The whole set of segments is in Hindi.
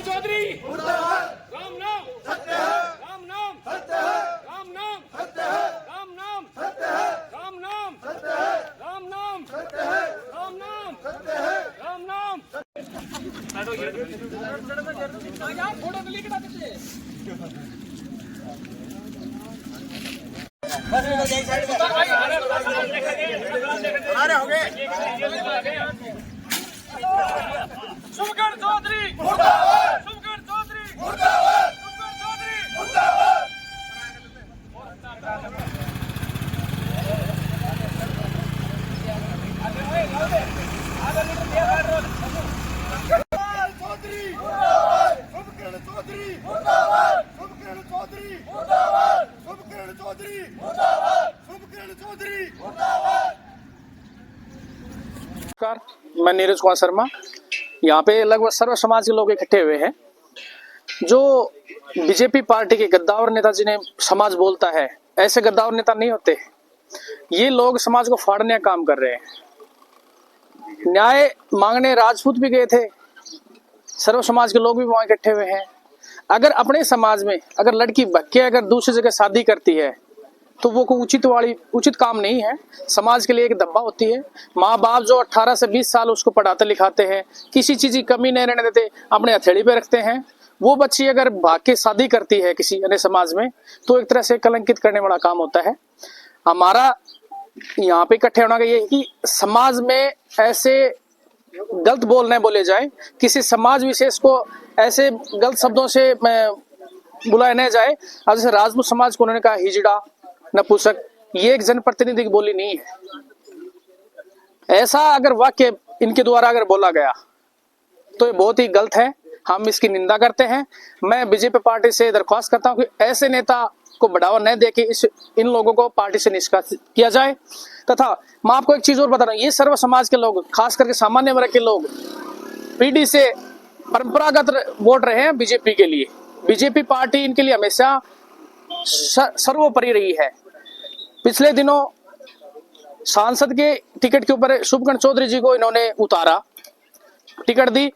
चौधरी राम नाम सत्य है, राम नाम सत्य है, राम नाम सत्य है, राम नाम सत्य है, राम नाम सत्य है, राम नाम सत्य है, राम नाम सत्य है, राम नाम फोटो क्लिक करा दीजिए। अरे हो गए शुभकर्ण चौधरी मुर्दाबाद, शुभकर्ण चौधरी मुर्दाबाद, शुभकर्ण चौधरी मुर्दाबाद। चौधरी मुर्दाबाद, शुभकर्ण चौधरी मुर्दाबाद, शुभकर्ण चौधरी मुर्दाबाद, शुभकर्ण चौधरी मुर्दाबाद, शुभकर्ण चौधरी मुर्दाबाद। नमस्कार, मैं नीरज कुमार शर्मा। यहाँ पे लगभग सर्व समाज के लोग इकट्ठे हुए हैं। जो बीजेपी पार्टी के गद्दार नेता जिन्हें समाज बोलता है, ऐसे गद्दार नेता नहीं होते। ये लोग समाज को फाड़ने का काम कर रहे हैं। न्याय मांगने राजपूत भी गए थे, सर्व समाज के लोग भी वहां इकट्ठे हुए हैं। अगर अपने समाज में अगर लड़की भक्के अगर दूसरी जगह शादी करती है तो वो कोई उचित काम नहीं है। समाज के लिए एक दब्बा होती है। माँ बाप जो 18 से 20 साल उसको पढ़ाते लिखाते हैं, किसी चीज की कमी नहीं रहने देते, अपने हथेली पे रखते हैं। वो बच्ची अगर भाग के शादी करती है किसी अन्य समाज में तो एक तरह से कलंकित करने वाला काम होता है। हमारा यहाँ पे इकट्ठे होना का ये है कि समाज में ऐसे गलत बोले जाए, किसी समाज विशेष को ऐसे गलत शब्दों से बुलाया न जाए। अब जैसे राजपूत समाज को उन्होंने कहा हिजड़ा, नपुंसक, ये एक जनप्रतिनिधि की बोली नहीं है। ऐसा अगर वाक्य इनके द्वारा अगर बोला गया तो ये बहुत ही गलत है। हम इसकी निंदा करते हैं। मैं बीजेपी पार्टी से दरख्वास्त करता हूं कि ऐसे नेता को बढ़ावा न देके इन लोगों को पार्टी से निष्कासित किया जाए। तथा मैं आपको एक चीज और बता रहा हूं, ये सर्व समाज के लोग, खास करके सामान्य वर्ग के लोग पीढ़ी से परंपरागत वोट रहे हैं बीजेपी के लिए। बीजेपी पार्टी इनके लिए हमेशा सर्वोपरि रही है। पिछले दिनों सांसद के टिकट के ऊपर शुभकर्ण चौधरी जी को इन्होंने उतारा, टिकट दी।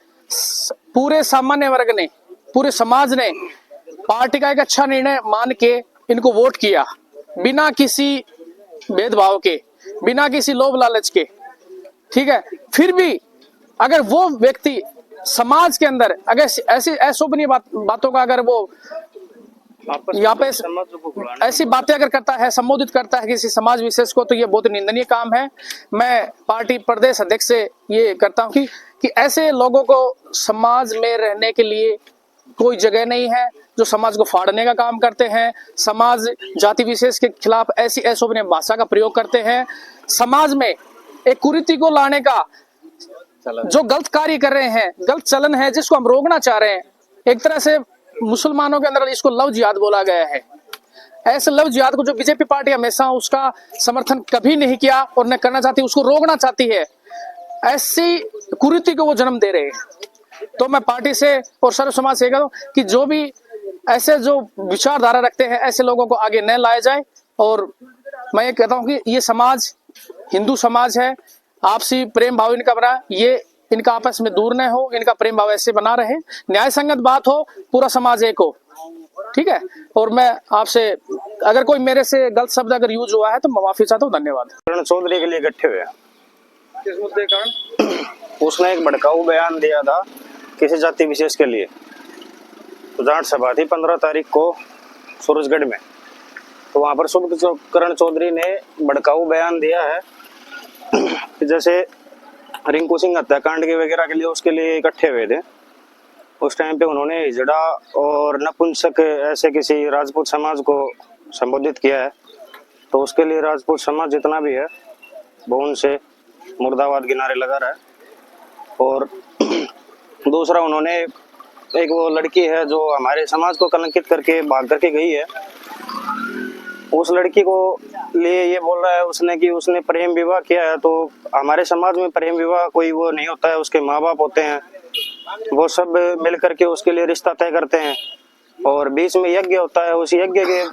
पूरे सामान्य वर्ग ने, पूरे समाज ने पार्टी का एक अच्छा निर्णय मान के इनको वोट किया, बिना किसी भेदभाव के, बिना किसी लोभ लालच के। ठीक है, फिर भी अगर वो व्यक्ति समाज के अंदर अगर ऐसी अशोभनीय बातों का अगर वो यहाँ पे ऐसी बातें अगर करता है, संबोधित करता है किसी समाज विशेष को, तो ये बहुत निंदनीय काम है। मैं पार्टी प्रदेश अध्यक्ष से ये करता हूँ कि ऐसे लोगों को समाज में रहने के लिए कोई जगह नहीं है, जो समाज को फाड़ने का काम करते हैं, समाज जाति विशेष के खिलाफ ऐसी अशोभनीय भाषा का प्रयोग करते हैं, समाज में एक कुरीति को लाने का जो गलत कार्य कर रहे हैं, गलत चलन है जिसको हम रोकना चाह रहे हैं। एक तरह से मुसलमानों के अंदर इसको लव जिहाद बोला गया है। ऐसे लव जिहाद को जो बीजेपी पार्टी हमेशा उसका समर्थन कभी नहीं किया और न करना चाहती, उसको रोकना चाहती है, ऐसी कुरीति को वो जन्म दे रहे हैं। तो मैं पार्टी से और सर्व समाज से कहता हूं कि जो भी ऐसे जो विचारधारा रखते हैं, ऐसे लोगों को आगे न लाया जाए। और मैं ये कहता हूं कि ये समाज हिंदू समाज है, आपसी प्रेम भाव इनका बना, ये इनका आपस में दूर न हो, इनका प्रेम भाव ऐसे बना रहे, न्याय संगत बात हो, पूरा समाज एक हो। ठीक है, और मैं आपसे अगर कोई मेरे से गलत शब्द अगर यूज हुआ है तो मैं माफी चाहता हूँ। धन्यवाद। शुभकर्ण चौधरी के लिए इकट्ठे हुए। किस मुद्दे कारण? उसने एक भड़काऊ बयान दिया था किसी जाति विशेष के लिए। तो जाट सभा थी 15 तारीख को सूरजगढ़ में। तो वहां पर सुब्रतकरण चौधरी ने भड़काऊ बयान दिया है कि जैसे रिंकू सिंह हत्याकांड के वगैरह के लिए उसके लिए इकट्ठे हुए थे। उस टाइम पे उन्होंने हिजड़ा और नपुंसक ऐसे किसी राजपूत समाज को संबोधित किया है। तो उसके लिए राजपूत समाज जितना भी है वो उनसे मुर्दाबाद के नारे लगा रहा है। और दूसरा उन्होंने एक वो लड़की है जो हमारे समाज को कलंकित करके भाग करके गई है, उस लड़की को लिए ये बोल रहा है उसने कि उसने प्रेम विवाह किया है। तो हमारे समाज में प्रेम विवाह कोई वो नहीं होता है, उसके माँ बाप होते हैं, वो सब मिल करके उसके लिए रिश्ता तय करते हैं और बीच में यज्ञ होता है, उस यज्ञ के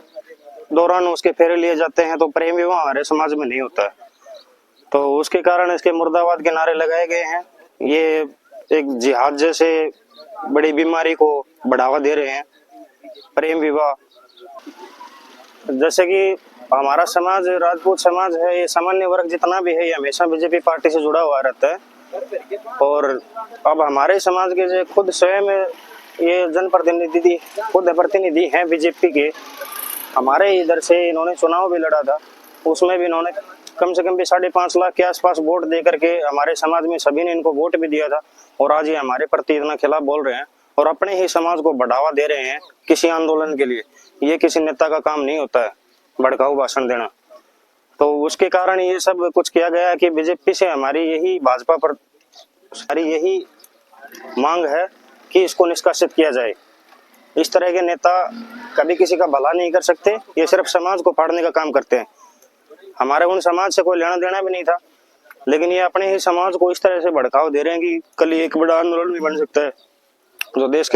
दौरान उसके फेरे लिए जाते हैं। तो प्रेम विवाह हमारे समाज में नहीं होता है। तो उसके कारण इसके मुर्दाबाद के नारे लगाए गए हैं। ये एक जिहाद जैसे बड़ी बीमारी को बढ़ावा दे रहे हैं, प्रेम विवाह। जैसे कि हमारा समाज राजपूत समाज है, ये सामान्य वर्ग जितना भी है ये हमेशा बीजेपी पार्टी से जुड़ा हुआ रहता है। और अब हमारे समाज के जो खुद स्वयं ये जनप्रतिनिधि खुद प्रतिनिधि हैं बीजेपी के, हमारे इधर से इन्होंने चुनाव भी लड़ा था, उसमें भी इन्होंने कम से कम भी 5.5 लाख के आसपास वोट दे करके हमारे समाज में सभी ने इनको वोट भी दिया था। और आज ये हमारे प्रति इतना खिलाफ बोल रहे हैं और अपने ही समाज को बढ़ावा दे रहे हैं किसी आंदोलन के लिए। ये किसी नेता का काम नहीं होता है भड़काऊ भाषण देना। तो उसके कारण ये सब कुछ किया गया है कि बीजेपी से हमारी यही भाजपा पर सारी यही मांग है कि इसको निष्कासित किया जाए। इस तरह के नेता कभी किसी का भला नहीं कर सकते, ये सिर्फ समाज को फाड़ने का काम करते हैं। हमारे उन समाज से कोई लेना देना भी नहीं था, लेकिन ये अपने ही समाज को इस तरह से भड़काव दे रहे हैं कि कल एक बड़ा आंदोलन भी बन सकता है जो देश के